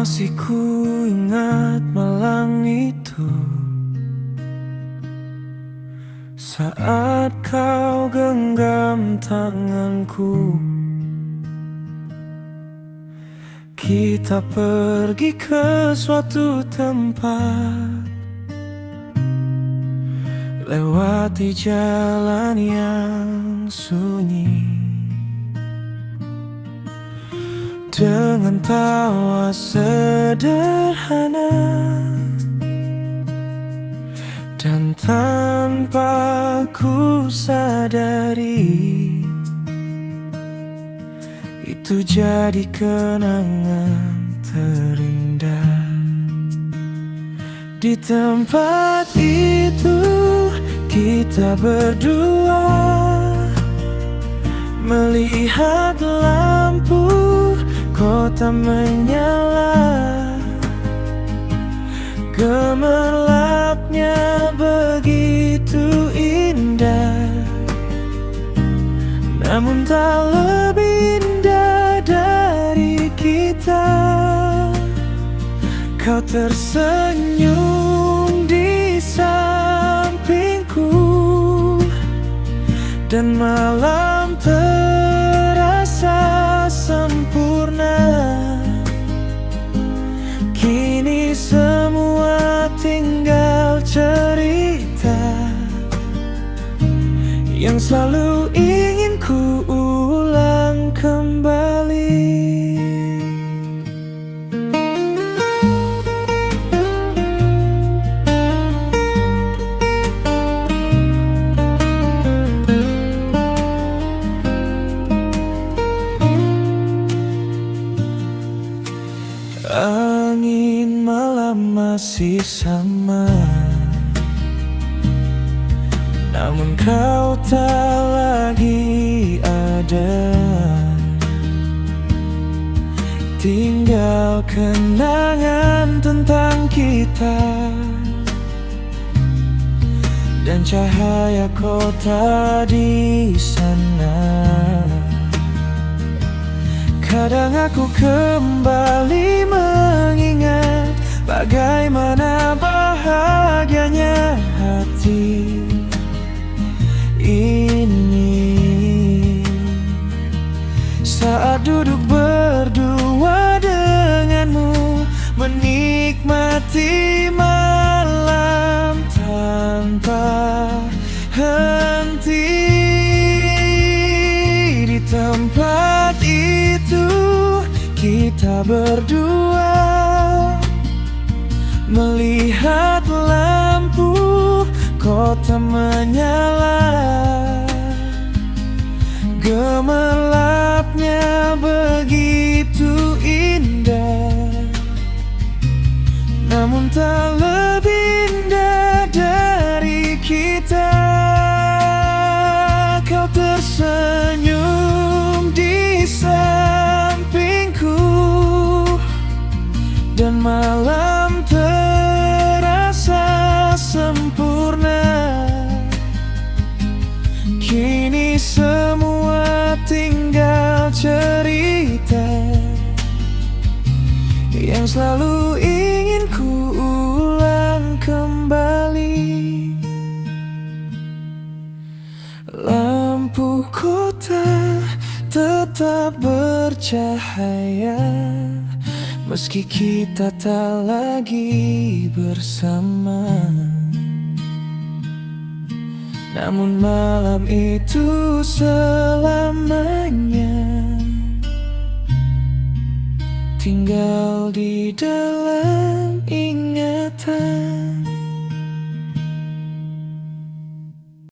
Masih ku ingat malam itu, saat kau genggam tanganku. Kita pergi ke suatu tempat, lewati jalan yang sunyi, dengan tawa sederhana. Dan tanpa ku sadari, itu jadi kenangan terindah. Di tempat itu kita berdua melihat lampu kota menyala, gemerlapnya begitu indah, namun tak lebih indah dari kita. Kau tersenyum di sampingku, dan malam terasa sempurna. Kini semua tinggal cerita yang selalu ingin ku ulang kembali. Angin malam masih sama, namun kau tak lagi ada. Tinggal kenangan tentang kita, dan cahaya kota di sana. Kadang aku kembali mengingat bagaimana bahagianya hati ini saat duduk berdua denganmu, menikmati malam tanpa henti. Di tempat itu kita berdua melihat lampu kota menyala, gemerlapnya begitu indah, namun tak lebih indah dari kita. Kau tersenyum di sampingku, dan malam terasa sempurna. Kini semua tinggal cerita yang selalu ingin ku ulang kembali. Lampu kota tetap bercahaya meski kita tak lagi bersama. Namun malam itu selamanya tinggal di dalam ingatan.